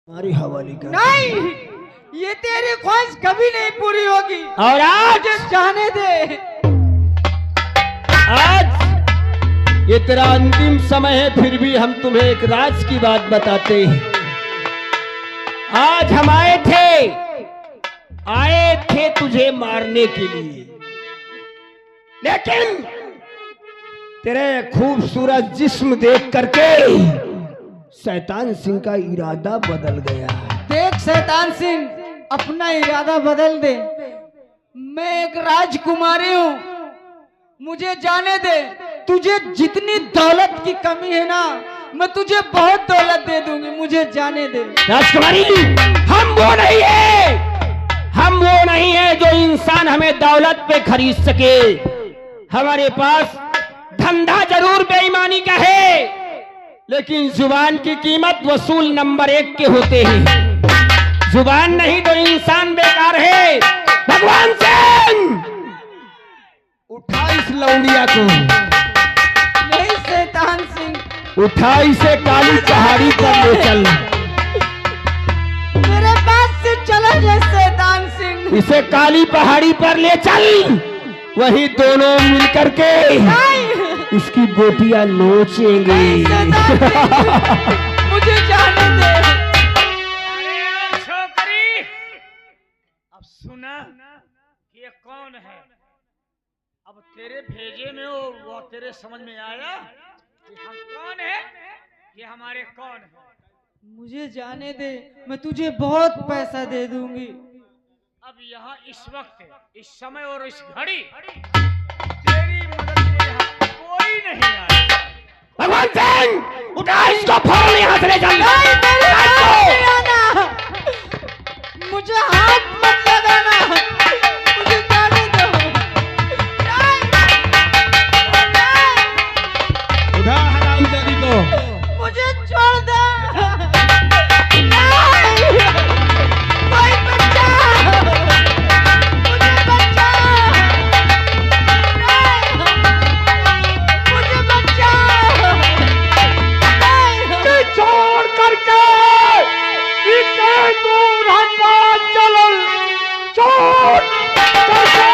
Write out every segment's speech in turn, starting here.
हमारी हवाली कर। नहीं, ये तेरी ख्वाहिश कभी नहीं पूरी होगी। और आज जाने दे। आज ये तेरा अंतिम समय है, फिर भी हम तुम्हें एक राज की बात बताते हैं। आज हम आए थे तुझे मारने के लिए, लेकिन तेरे खूबसूरत जिस्म देख करके शैतान सिंह का इरादा बदल गया। देख शैतान सिंह, अपना इरादा बदल दे। मैं एक राजकुमारी हूँ, मुझे जाने दे। तुझे जितनी दौलत की कमी है ना, मैं तुझे बहुत दौलत दे दूंगी, मुझे जाने दे। राजकुमारी, हम वो नहीं है जो इंसान हमें दौलत पे खरीद सके। हमारे पास धंधा जरूर बेईमानी का है, लेकिन जुबान की कीमत वसूल नंबर 1 के होते हैं। जुबान नहीं तो इंसान बेकार है। भगवान सिंह, उठा इस लौंडिया को। नहीं शैतान सिंह, उठा इसे काली पहाड़ी पर ले चल। मेरे पास से चला जाए शैतान सिंह। इसे काली पहाड़ी पर ले चल, वही दोनों मिलकर के इसकी गोटियां नोचेंगे। मुझे जाने दे। अरे छोकरी, अब सुना कि ये कौन है। अब तेरे भेजे में वो तेरे समझ में आया कि हम कौन है, ये हमारे कौन है। मुझे जाने दे, मैं तुझे बहुत पैसा दे दूंगी। अब यहाँ इस वक्त, इस समय और इस घड़ी तेरी मदद के लिए यहाँ कोई नहीं आया। भगवान सिंह, उठा इसको, फौरन यहाँ से ले चल। नहीं, मेरे हाथ नहीं आना। मुझे हाथ मत लगाना, मुझे जाने दो। नहीं, नहीं, उठा हरामजादी को। मुझे छोड़ दो। नहीं, कोई बच्चा, मुझे बच्चा। नहीं, मुझे बच्चा। नहीं, छोड़ करके इसे दूर हटा चल। छोड़ करके।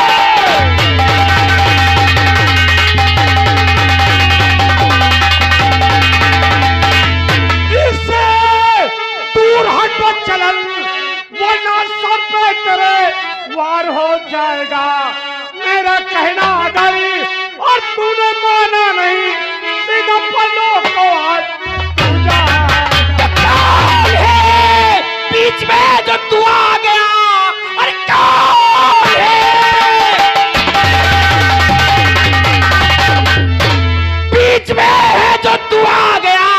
इसे दूर हटो चलन, वरना सब पे तेरे वार हो जाएगा। मेरा कहना अगर और तूने माना नहीं, सीधा पल्लों को हाथ पूजा। कौन है बीच में जो तू आ गया? अरे कौन है बीच में है जो तू आ गया?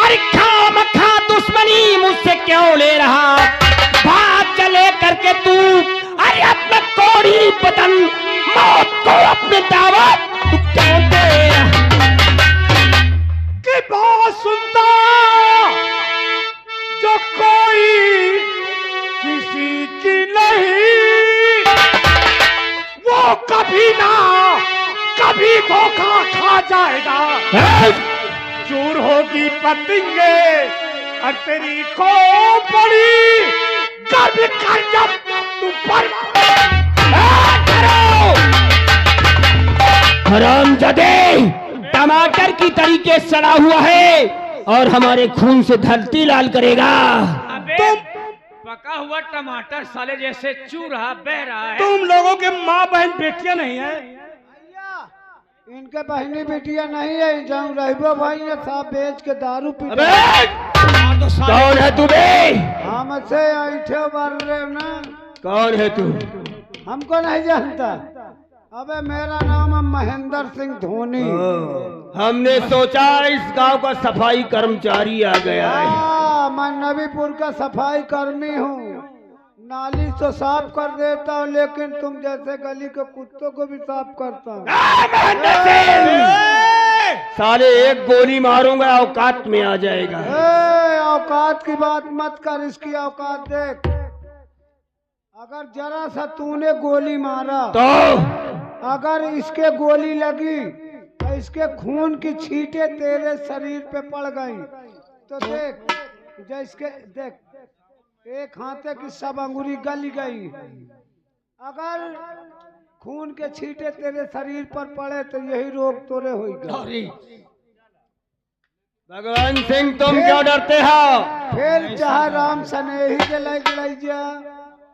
अरे खामखा दुश्मनी मुझसे क्यों ले रहा? भाग चले करके तू, अरे अपना कोड़ी बदन मौत को अपने दावत तू क्यों दे रहा? कि बात सुनता जो कोई किसी की नहीं, वो कभी ना कभी धोखा खा जाएगा। चूर होगी पतंगे और तेरी खोपड़ी गर्भ कर जब तू पर। हरामजादे, टमाटर की तरीके सड़ा हुआ है और हमारे खून से धरती लाल करेगा। अबे पका हुआ टमाटर साले जैसे चू रहा, बह रहा है। तुम लोगों के माँ बहन बेटियां नहीं है? इनके बहनी बेटियां नहीं है, जाऊं रहबो भाई ये साहब बेच के दारू पी। कौन है तू बे? हमसे ऐठे मार रहे हो ना। कौन है तू? हमको नहीं जानता। अबे मेरा नाम है महेंद्र सिंह धोनी। हमने सोचा इस गांव का सफाई कर्मचारी आ गया है। मैं नबीपुर का सफाई कर्मी हूँ। नाली तो साफ कर देता हूँ, लेकिन तुम जैसे गली के कुत्तों को भी साफ करता हूँ। साले एक गोली मारूंगा औकात में आ जाएगा। औकात की बात मत कर, इसकी औकात देख। अगर जरा सा तूने गोली मारा तो अगर इसके गोली लगी तो इसके खून की छींटे तेरे शरीर पे पड़ गई तो देख, जैसे देख एक हाथे की सब अंगुरी गल गई। अगर खून के छींटे तेरे शरीर पर पड़े तो यही रोग तोरे होगा। भगवान सिंह तुम क्यों डरते हो? फिर चाहे राम सनेही के लग जा,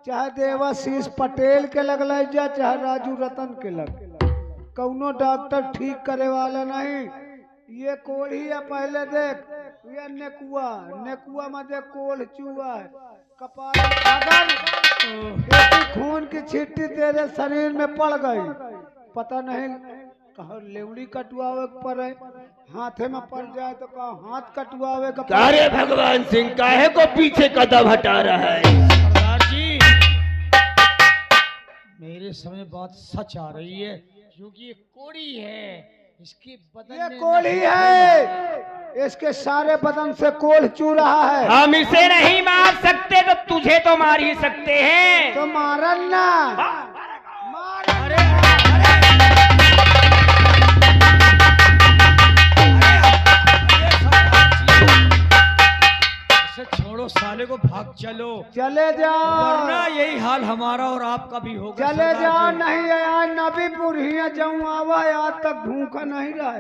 चाहे देवाशीष पटेल के लग जा, चाहे राजू रतन के लग, कौनो डॉक्टर ठीक करे वाला नहीं। ये कोढ़ी है, पहले देख ये नेकुआ में देख कोढ़ चूहा है कपाल। अगर खून की छिट्टी तेरे शरीर में पड़ गई, पता नहीं कहा लेवड़ी कटवावे पर है, हाथे में पड़ जाए तो कहा हाथ कटवावे का। अरे भगवान सिंह काहे को पीछे कदम हटा रहा है? सरदार जी मेरे समय बात सच आ रही है, क्योंकि ये कोड़ी है, इसके बदन ये में कोढ़ी है, इसके सारे बदन से कोढ़ चू रहा है। हम इसे नहीं मार सकते तो तुझे तो मार ही सकते हैं। तो मारन ना छोड़ो साले को, भाग चलो, चले जाओ, वरना यही हाल हमारा और आपका भी होगा। चले सरदार जाओ। जी। नहीं आज नबीपुर ही जाऊँ आवा, आज तक भूखा नहीं रहा।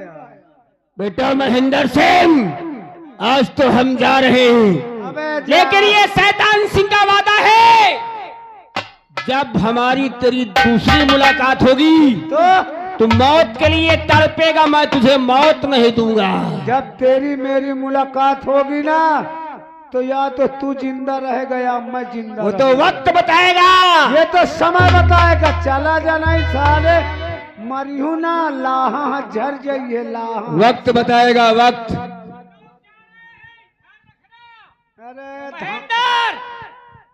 बेटा महेंद्र सिंह आज तो हम जा रहे हैं, अबे लेकिन ये शैतान सिंह का वादा है, जब हमारी तेरी दूसरी मुलाकात होगी तो मौत के लिए तड़पेगा, मैं तुझे मौत नहीं दूंगा। जब तेरी मेरी मुलाकात होगी ना, तो या तो तू जिंदा रहेगा या मैं जिंदा। वो तो वक्त बताएगा। ये तो समय बताएगा। चला जाना ही साले, मरियू ना लाहा झर जाइए लाहा। वक्त बताएगा वक्त। अरे महेंद्र,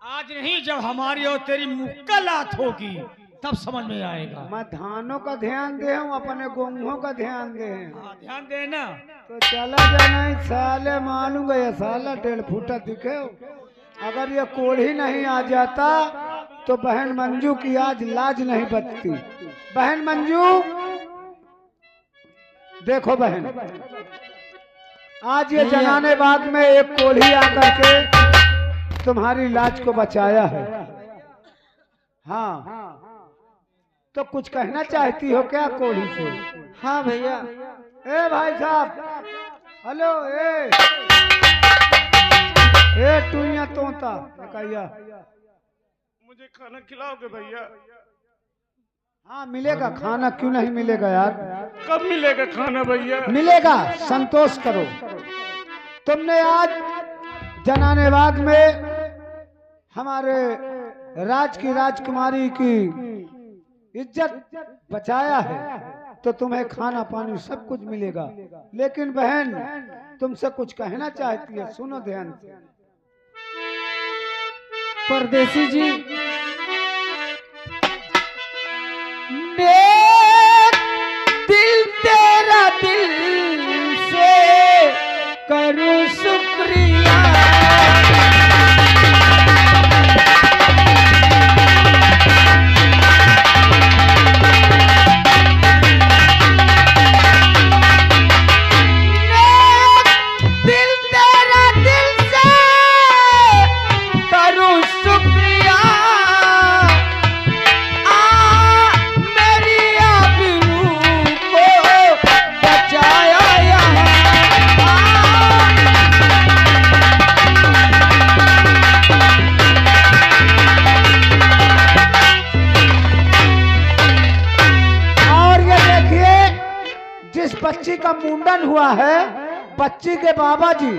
आज नहीं, जब हमारी और तेरी मुक्कालात होगी तब समझ में आएगा। मैं धानों का ध्यान दे हूँ, अपने गेहूं का ध्यान दे। हाँ, ध्यान देना। तो चला जाना ही साले, मानूंगा ये साला 1.5 फुटा दिखे। अगर ये कोढ़ी नहीं आ जाता तो बहन मंजू की आज लाज नहीं बचती। बहन मंजू देखो बहन, आज ये जनाने बाग में एक कोढ़ी आकर के तुम्हारी लाज को बचाया है। हाँ, तो कुछ कहना चाहती हो क्या कोढ़ी से? हाँ भैया। ए भाई साहब, हेलो, ए टूइया तोता कहिया, मुझे खाना खिलाओगे भैया? हाँ मिलेगा खाना, क्यों नहीं मिलेगा यार? कब मिलेगा खाना भैया? मिलेगा, संतोष करो। तुमने आज जनाने बाग में हमारे राज की राजकुमारी की इज्जत बचाया है, तो तुम्हें खाना पानी सब कुछ मिलेगा। लेकिन बहन तुमसे कुछ कहना चाहती है, सुनो ध्यान से। परदेसी जी, देख दिल तेरा दिल से करूं शुक्रिया, बच्ची का मुंडन हुआ है, बच्ची के बाबा जी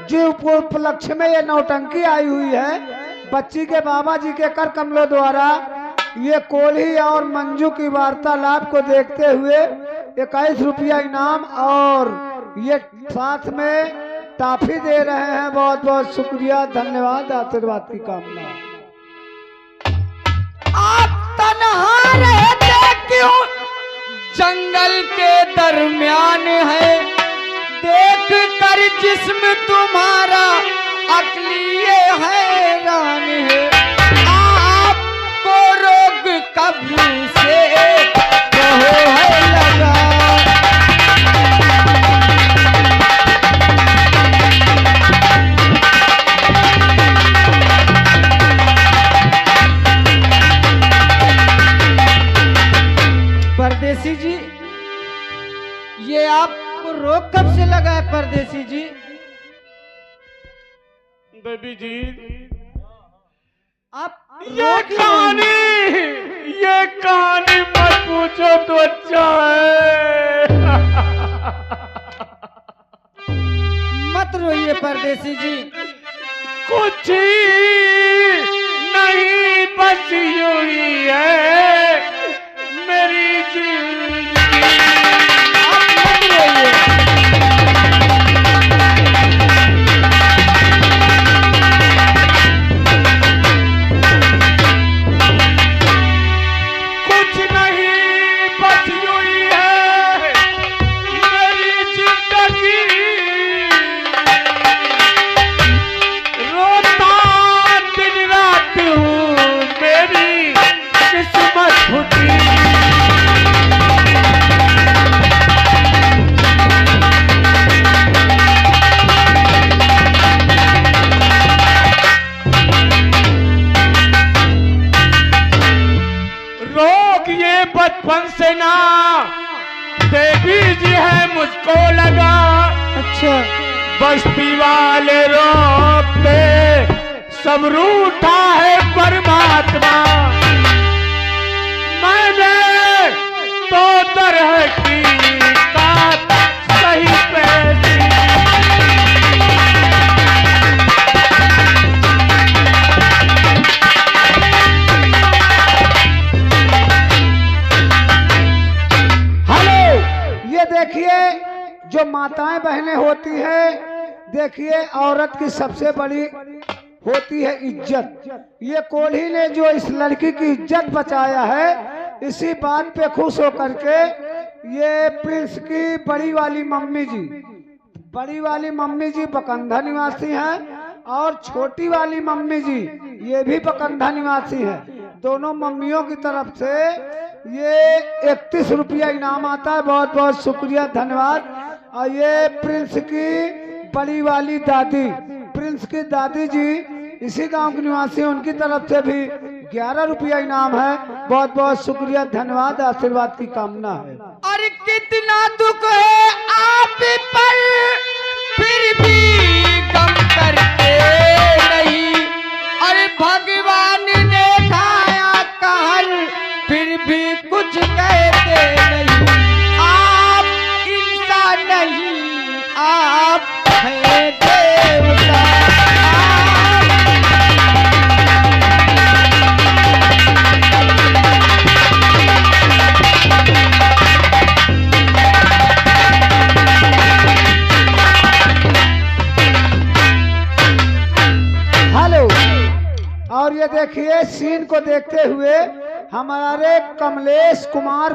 जी उपलक्ष्य में ये नौटंकी आई हुई है। बच्ची के बाबा जी के कर कमलों द्वारा ये कोल्ही और मंजू की वार्तालाप को देखते हुए 21 रुपया इनाम और ये साथ में टॉफी दे रहे हैं। बहुत बहुत शुक्रिया, धन्यवाद, आशीर्वाद की कामना। आप तन्हा रहते क्यों जंगल के दरमियान है, देख कर जिस्म तुम्हारा अकलिए हैरान है। आपको रोग कब से कहो है लगा, आपको रोग कब से लगा है परदेसी जी? देवी जी, आप ये कहानी मत पूछो तो अच्छा है। मत रोइए परदेसी जी। कुछ नहीं बस यूं ही है मेरी जिंदगी। आप मत रोइए। कुछ नहीं बस यूं ही है मेरी जिंदगी। रोता दिन रात हूँ मेरी किस्मत फूटी। रोग ये बचपन से ना देवी जी है मुझको लगा। अच्छा, बस्ती वाले रोकते सब रूठा है परमात्मा। मैंने तो तरह की बात सही पैसी। ये देखिए जो माताएं बहनें होती है, देखिए औरत की सबसे बड़ी होती है इज्जत। ये कोल्ही ने जो इस लड़की की इज्जत बचाया है, इसी बात पे खुश होकर के ये प्रिंस की बड़ी वाली मम्मी जी बकंधा निवासी हैं और छोटी वाली मम्मी जी ये भी बकंधा निवासी है। दोनों मम्मियों की तरफ से ये 31 रुपया इनाम आता है। बहुत बहुत शुक्रिया, धन्यवाद। और ये प्रिंस की बड़ी वाली दादी, प्रिंस की दादी जी इसी गांव के निवासी, उनकी तरफ से भी 11 रुपया इनाम है। बहुत बहुत शुक्रिया, धन्यवाद, आशीर्वाद की कामना है। अरे कितना दुख है आप पर, फिर भी गम करते नहीं। अरे भगवान ने खाया कहर, फिर भी कुछ कहते नहीं। आप इंसान नहीं, आप हैं देवता। हेलो, और ये देखिए सीन को देखते हुए हमारे कमलेश कुमार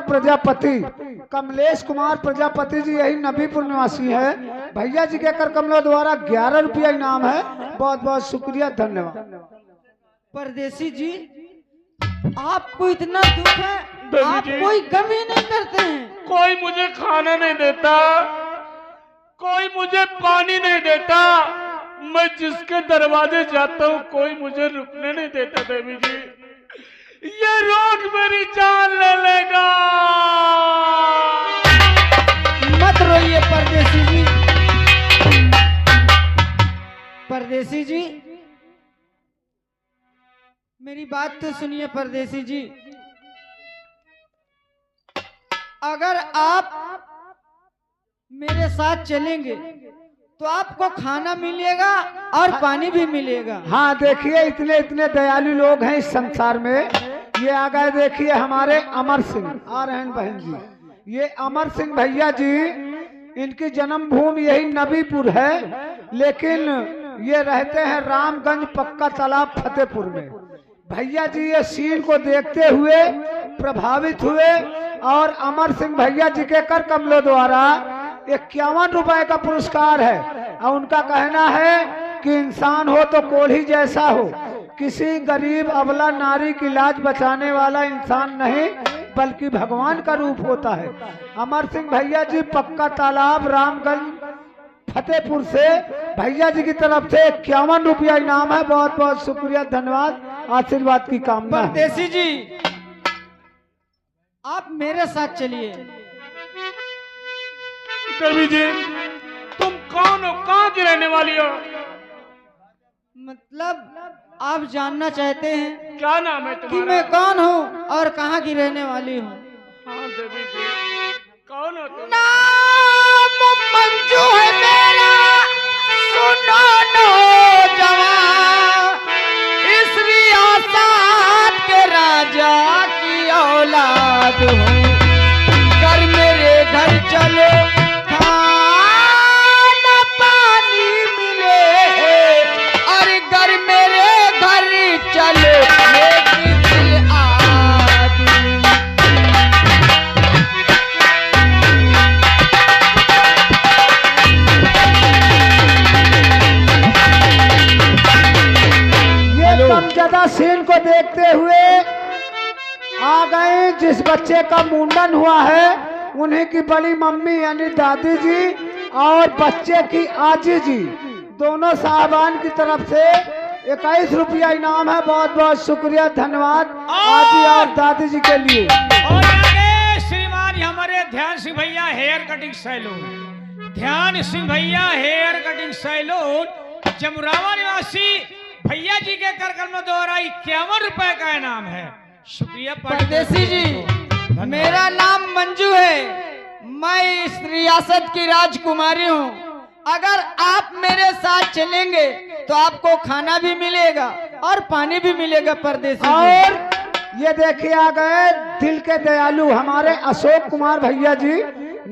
प्रजापति जी यही नबीपुर निवासी है। भैया जी के कर कमलों द्वारा 11 रुपया इनाम है। बहुत बहुत शुक्रिया, धन्यवाद। परदेसी जी, आपको इतना दुख है, आप जी। कोई गम ही नहीं करते हैं। कोई मुझे खाना नहीं देता, कोई मुझे पानी नहीं देता। मैं जिसके दरवाजे जाता हूँ कोई मुझे रुकने नहीं देता। देवी जी, ये रोग मेरी जान ले लेगा। मत रोइए परदेसी जी। परदेसी जी, मेरी बात तो सुनिए परदेसी जी। अगर आप मेरे साथ चलेंगे तो आपको खाना मिलेगा और पानी भी मिलेगा। हाँ, देखिए इतने इतने दयालु लोग हैं इस संसार में। ये आ गए, देखिए हमारे अमर सिंह आ रहे हैं बहन जी। ये अमर सिंह भैया जी, इनकी जन्मभूमि यही नबीपुर है, लेकिन ये रहते हैं रामगंज पक्का तालाब फतेहपुर में। भैया जी ये सीन को देखते हुए प्रभावित हुए और अमर सिंह भैया जी के कर कमलों द्वारा 51 रुपए का पुरस्कार है। और उनका कहना है कि इंसान हो तो कोल्ही जैसा हो, किसी गरीब अबला नारी की लाज बचाने वाला इंसान नहीं बल्कि भगवान का रूप होता है। अमर सिंह भैया जी पक्का तालाब रामगंज फतेहपुर से भैया जी की तरफ से 51 रुपया इनाम है। बहुत बहुत शुक्रिया, धन्यवाद, आशीर्वाद की कामना है। परदेसी जी, आप मेरे साथ चलिए। देवी जी तुम कौन हो, कहाँ की रहने वाली हो? मतलब आप जानना चाहते हैं क्या नाम है कि तुम्हारा? मैं कौन हूँ और कहाँ की रहने वाली हूँ? हाँ देवी जी कौन हो तुम? नाम मंजू है मेरा, सुनो नौजवान, इस रियासत के राजा की औलाद हूँ। कर मेरे घर चलो, खाना पानी मिले, और घर मेरे घर चलो, एक दिल आदमी। ये कमजदा सीन को देखते हुए आ गए। जिस बच्चे का मुंडन हुआ है उन्हीं की बड़ी मम्मी यानी दादी जी और बच्चे की आजी जी, दोनों साहबान की तरफ से 21 रुपया इनाम है। बहुत बहुत शुक्रिया, धन्यवाद आजी और दादी जी के लिए। और आगे श्रीमान हमारे ध्यान सिंह भैया हेयर कटिंग सैलून, ध्यान सिंह भैया हेयर कटिंग सैलून जमुरावा निवासी भैया जी के करकर्म द्वारा 51 रुपए का इनाम है। शुक्रिया परदेसी जी, मेरा नाम मंजू है, मैं इस रियासत की राजकुमारी हूँ। अगर आप मेरे साथ चलेंगे तो आपको खाना भी मिलेगा और पानी भी मिलेगा परदेसी जी। और ये देखिए आ गए दिल के दयालु हमारे अशोक कुमार भैया जी,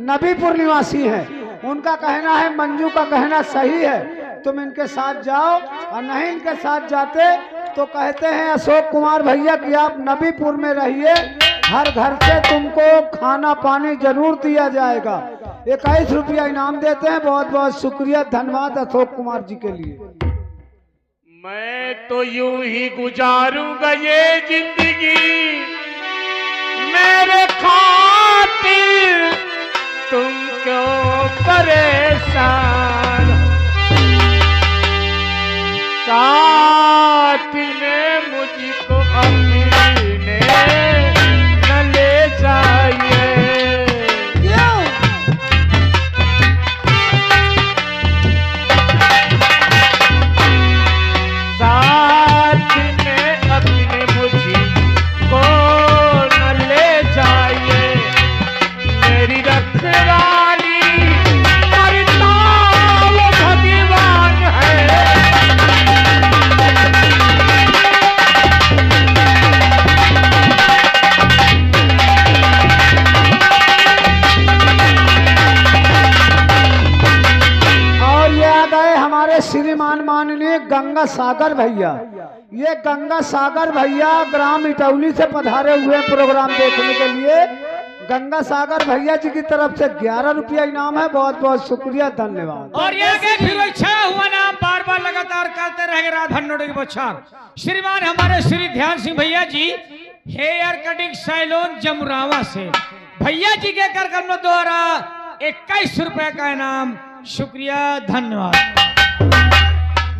नबीपुर निवासी हैं। उनका कहना है, मंजू का कहना सही है, तुम इनके साथ जाओ, और नहीं इनके साथ जाते तो कहते हैं अशोक कुमार भैया कि आप नबीपुर में रहिए, हर घर से तुमको खाना पानी जरूर दिया जाएगा। 21 रुपया इनाम देते हैं। बहुत बहुत शुक्रिया, धन्यवाद अशोक कुमार जी के लिए। मैं तो यूं ही गुजारूंगा ये जिंदगी, मेरे खातिर तुम क्यों परेशान। साथ में मुझको अपने न ले जाइए। क्यों? साथ में अपने मुझको न ले जाइए, मेरी रखवाली करता वो भगवान है। और ये आ गए हमारे श्रीमान माननीय गंगा सागर भैया। ये गंगा सागर भैया ग्राम इटौली से पधारे हुए हैं प्रोग्राम देखने के लिए। गंगा सागर भैया जी की तरफ से 11 रुपया इनाम है। बहुत बहुत शुक्रिया, धन्यवाद। और ये आगे फिर छाया हुआ नाम बार बार लगातार करते रहेंगे राधन नोटे की बौछार। श्रीमान हमारे श्री ध्यान सिंह भैया जी हेयर कटिंग सैलून जमुरावा से भैया जी के कार्यक्रम द्वारा 21 रुपए का इनाम। शुक्रिया, धन्यवाद।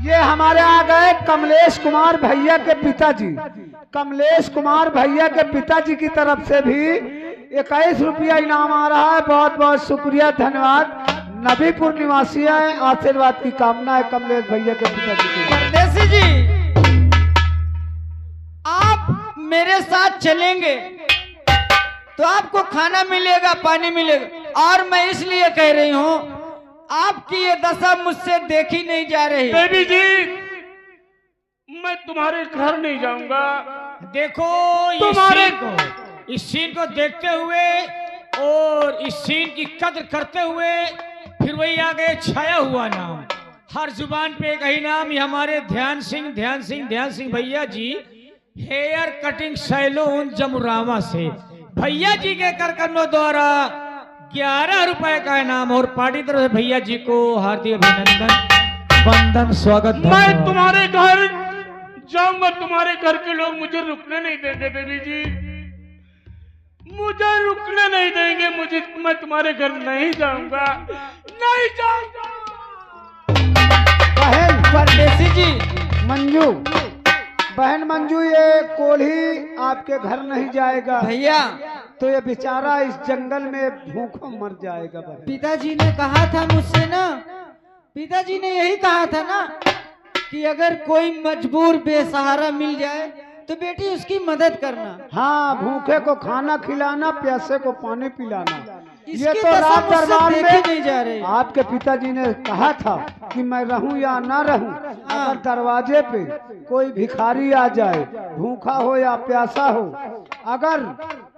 ये हमारे आ गए कमलेश कुमार भैया के पिताजी। कमलेश कुमार भैया के पिताजी की तरफ से भी 21 रुपया इनाम आ रहा है। बहुत बहुत शुक्रिया, धन्यवाद। नबीपुर निवासी है, आशीर्वाद की कामना है कमलेश भैया के पिताजी की। परदेसी जी, आप मेरे साथ चलेंगे तो आपको खाना मिलेगा, पानी मिलेगा। और मैं इसलिए कह रही हूँ, आपकी ये दशा मुझसे देखी नहीं जा रही। देवी जी मैं तुम्हारे घर नहीं जाऊंगा। देखो तुम्हारे इस सीन को देखते हुए और इस सीन की कद्र करते हुए फिर वही आगे छाया हुआ नाम, हर जुबान पे एक ही नाम, ये हमारे ध्यान सिंह भैया जी हेयर कटिंग सैलून जमुरावा से भैया जी के कार्यक्रमों द्वारा 11 रुपए का इनाम। और पार्टी तरफ से भैया जी को हार्दिक अभिनंदन, वंदन, स्वागत। मैं तुम्हारे घर जाऊंगा, तुम्हारे घर के लोग मुझे रुकने नहीं देंगे। देवी जी मुझे रुकने नहीं देंगे, मैं तुम्हारे घर नहीं जाऊंगा, नहीं जाऊंगा। बहन परदेसी जी, मंजू, बहन मंजू, ये कोल्ही आपके घर नहीं जाएगा। भैया तो ये बेचारा इस जंगल में भूखों मर जाएगा बहन। पिताजी ने कहा था मुझसे ना, पिताजी ने यही कहा था ना कि अगर कोई मजबूर बेसहारा मिल जाए तो बेटी उसकी मदद करना। हाँ, भूखे को खाना खिलाना, प्यासे को पानी पिलाना। ये इसकी तो दशा रात मुझसे दरबार देखी में नहीं जा रही। आपके पिताजी ने कहा था कि मैं रहूं या ना रहूं, अगर दरवाजे पे कोई भिखारी आ जाए, भूखा हो या प्यासा हो, अगर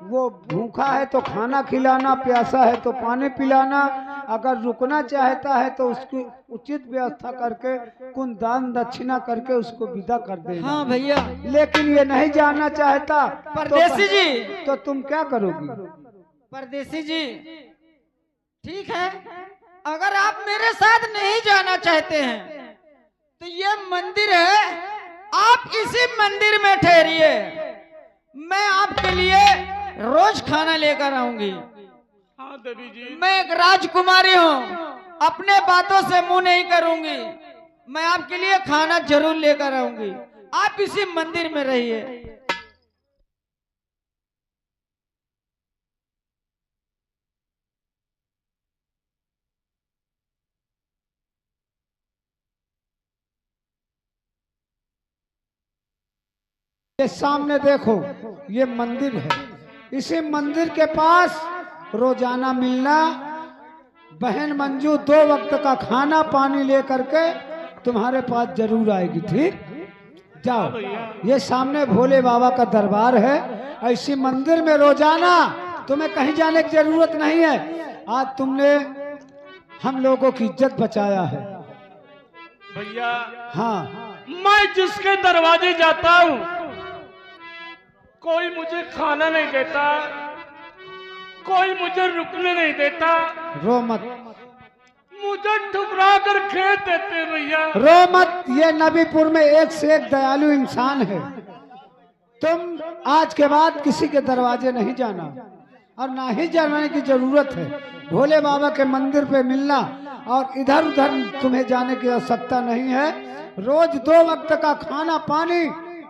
वो भूखा है तो खाना खिलाना, प्यासा है तो पानी पिलाना, अगर रुकना चाहता है तो उसकी उचित व्यवस्था करके कुछ दान दक्षिणा करके उसको विदा कर देना। हाँ भैया। लेकिन ये नहीं जाना चाहता परदेसी जी, तो तुम क्या करोगी? परदेसी जी ठीक है, अगर आप मेरे साथ नहीं जाना चाहते हैं तो ये मंदिर है, आप इसी मंदिर में ठहरिए, मैं आपके लिए रोज खाना लेकर आऊंगी। हाँ देवी जी, मैं एक राजकुमारी हूँ, अपने बातों से मुंह नहीं करूंगी, मैं आपके लिए खाना जरूर लेकर आऊंगी, आप इसी मंदिर में रहिए। ये सामने देखो, ये मंदिर है, इसी मंदिर के पास रोजाना मिलना, बहन मंजू 2 वक्त का खाना पानी लेकर के तुम्हारे पास जरूर आएगी। ठीक, जाओ। ये सामने भोले बाबा का दरबार है, ऐसी मंदिर में रोजाना, तुम्हें कहीं जाने की जरूरत नहीं है। आज तुमने हम लोगों की इज्जत बचाया है भैया। हाँ, मैं जिसके दरवाजे जाता हूँ कोई मुझे खाना नहीं देता, कोई मुझे रुकने नहीं देता, रो मत, मुझे ठुकरा कर खेत देते भैया। रो मत, ये नबीपुर में एक से एक दयालु इंसान है। तुम आज के बाद किसी के दरवाजे नहीं जाना और ना ही जाने की जरूरत है। भोले बाबा के मंदिर पे मिलना और इधर उधर तुम्हें जाने की आवश्यकता नहीं है। रोज 2 वक्त का खाना पानी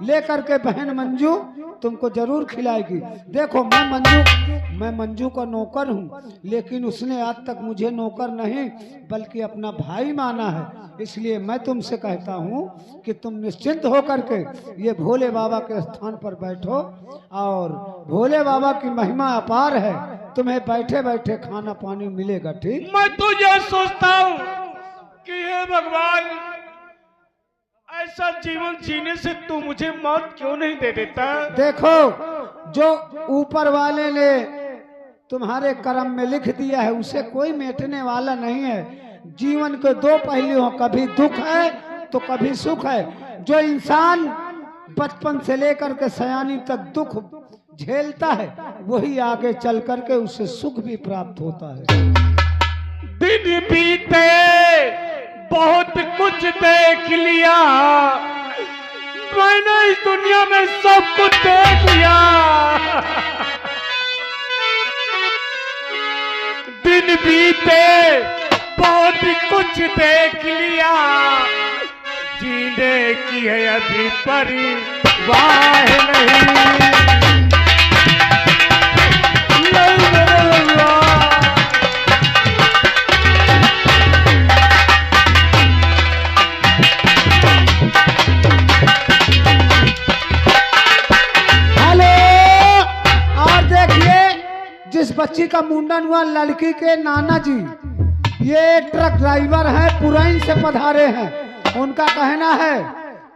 लेकर के बहन मंजू तुमको जरूर खिलाएगी। देखो, मैं मंजू का नौकर हूँ, लेकिन उसने आज तक मुझे नौकर नहीं बल्कि अपना भाई माना है। इसलिए मैं तुमसे कहता हूँ कि तुम निश्चिंत होकर के ये भोले बाबा के स्थान पर बैठो और भोले बाबा की महिमा अपार है, तुम्हें बैठे बैठे खाना पानी मिलेगा। ठीक, मैं तो यह सोचता हूँ कि हे भगवान, ऐसा जीवन जीने से तू मुझे मौत क्यों नहीं दे देता। देखो, जो ऊपर वाले ने तुम्हारे कर्म में लिख दिया है उसे कोई मिटने वाला नहीं है। जीवन के 2 पहलू हैं, कभी दुख है तो कभी सुख है। जो इंसान बचपन से लेकर के सयानी तक दुख झेलता है वही आगे चल करके उसे सुख भी प्राप्त होता है। दिन बीते बहुत कुछ देख लिया, मैंने इस दुनिया में सब कुछ देख लिया। दिन बीते बहुत कुछ देख लिया, जीने की है अभी परवाह नहीं। जिस बच्ची का मुंडन हुआ, लड़की के नाना जी ये ट्रक ड्राइवर हैं, पुरैन से पधारे हैं। उनका कहना है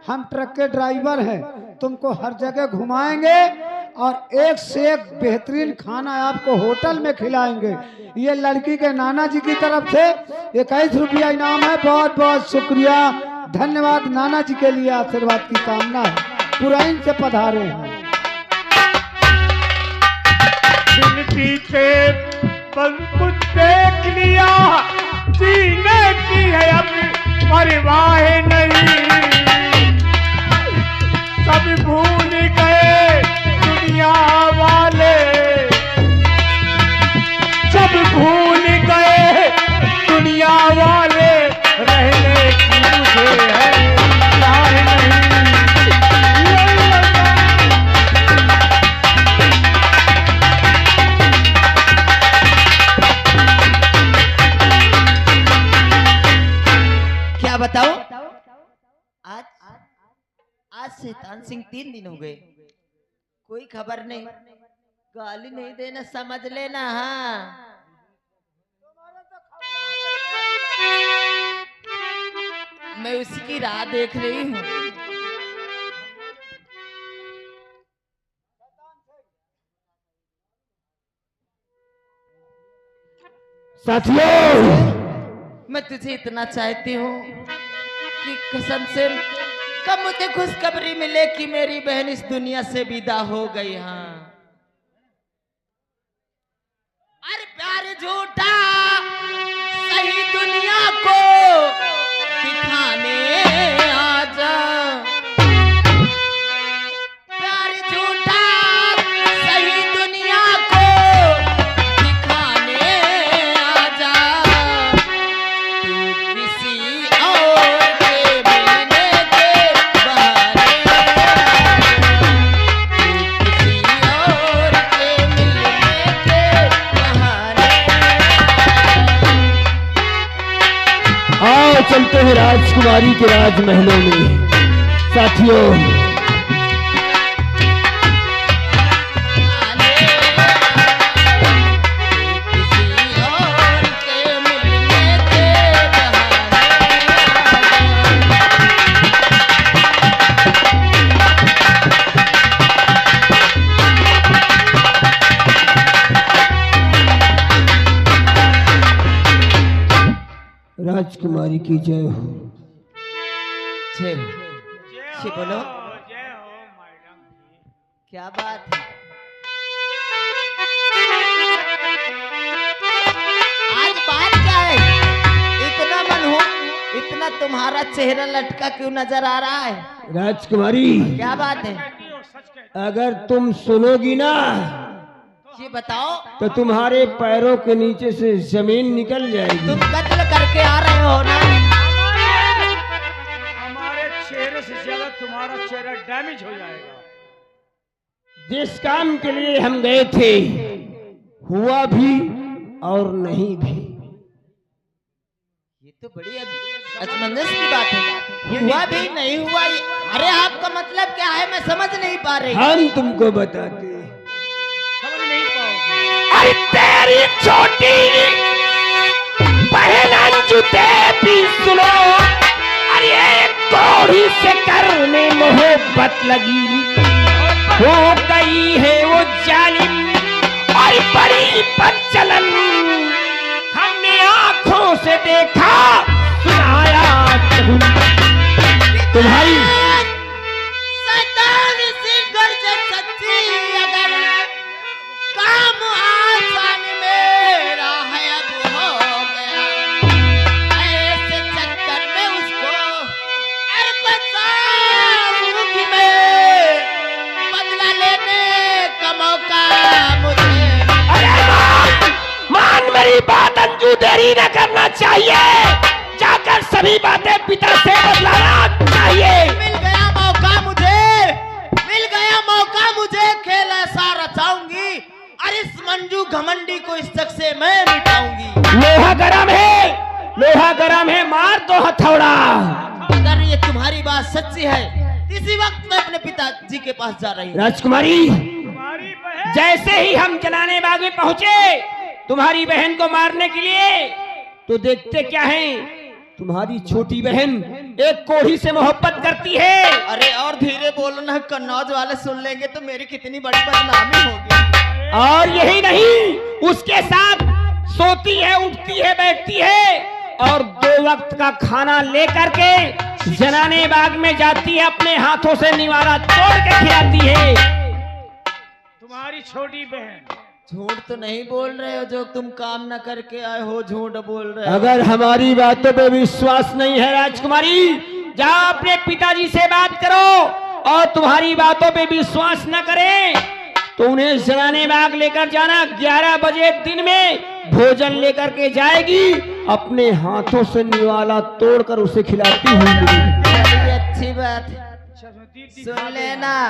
हम ट्रक के ड्राइवर हैं, तुमको हर जगह घुमाएंगे और एक से एक बेहतरीन खाना आपको होटल में खिलाएंगे। ये लड़की के नाना जी की तरफ से 21 रुपया इनाम है। बहुत बहुत शुक्रिया, धन्यवाद। नाना जी के लिए आशीर्वाद की कामना है, पुरैन से पधारे हैं। पीछे पर कुछ देख लिया, जीने की है अब परवाह नहीं। सब भूल गए दुनिया वाले, सब भूल गए दुनिया वाले, रहने की मुझे है चाह नहीं। आज शैतान सिंह 3 दिन हो गए, कोई खबर नहीं। गाली नहीं देना, समझ लेना। हाँ, मैं उसकी राह देख रही हूँ। साथियों, मैं तुझे इतना चाहती हूँ कि कसम से कब मुझे खुशखबरी मिले कि मेरी बहन इस दुनिया से विदा हो गई। हाँ, अरे प्यार झूठा सही दुनिया को दिखाने आजा। प्यार झूठा सही दुनिया को दिखाने आजा। तू किसी और के मिलने के बहाने, तू किसी और के मिलने के बहाने। आओ चलते हैं राजकुमारी के राजमहलों में। साथियों, राजकुमारी की जय हो। जय हो। जय बोलो। जय हो मैडम जी। क्या बात है? आज बात क्या है? इतना मन हो, इतना तुम्हारा चेहरा लटका क्यों नजर आ रहा है? राजकुमारी, क्या बात है? कहती हो, सच कहती अगर तुम सुनोगी ना ये बताओ, तो तुम्हारे पैरों के नीचे से जमीन निकल जाएगी। तुम कत्ल करके आ रहे हो ना? हमारे चेहरे से ज्यादा तुम्हारा चेहरा डैमेज हो जाएगा। जिस काम के लिए हम गए थे हुआ भी और नहीं भी। ये तो बड़ी असमंजस की बात है। हुआ भी नहीं हुआ अरे आपका मतलब क्या है? मैं समझ नहीं पा रही। हम तुमको बताते हैं। समझ नहीं पाओगे। अरे तेरी छोटी बहन अंजू भी सुनो। अरे एक कोढ़ी से करने मोहब्बत लगी, हो गई है वो जालिम और बड़ी बदचलन। हमने आंखों से देखा, सुनाया तुम्हारी शैतान सी गर्ज सच्ची, अगर काम आसान मेरा है अब हो गया। ऐसे चक्कर में उसको अरे बचाऊंगी मैं, बदला लेने का मौका मुझे। अरे मान मेरी बात अंजू, देरी न करना चाहिए। जाकर सभी बातें पिता से बदलाना चाहिए। मिल गया मौका मुझे, मिल गया मौका मुझे। खेल ऐसा रचाऊंगी और इस मंजू घमंडी को इस तक से मैं मिटाऊंगी। लोहा गरम है, लोहा गरम है, मार दो हथौड़ा। अगर ये तुम्हारी बात सच्ची है, इसी वक्त मैं अपने पिताजी के पास जा रही हूँ। राजकुमारी, तुम्हारी बहन जैसे ही हम जलाने बाग में पहुंचे तुम्हारी बहन को मारने के लिए, तो देखते क्या है, तुम्हारी छोटी बहन एक कोढ़ी से मोहब्बत करती है। अरे और धीरे बोलो ना, कन्नौज वाले सुन लेंगे तो मेरी कितनी बड़ी बदनामी होगी। और यही नहीं, उसके साथ सोती है, उठती है, बैठती है और 2 वक्त का खाना लेकर के जनाने बाग में जाती है। अपने हाथों से निवारा तोड़ के खिलाती है। तुम्हारी छोटी बहन। झूठ तो नहीं बोल रहे हो? जो तुम काम न करके आए हो झूठ बोल रहे हो। अगर हमारी बातों पे विश्वास नहीं है राजकुमारी, जाओ अपने पिताजी से बात करो। और तुम्हारी बातों पे विश्वास न करें तो उन्हें जलाने बाग लेकर जाना। 11 बजे दिन में भोजन लेकर के जाएगी। अपने हाथों से निवाला तोड़कर उसे खिलाती हुई मिलेगी। अच्छी बात, सुन लेना।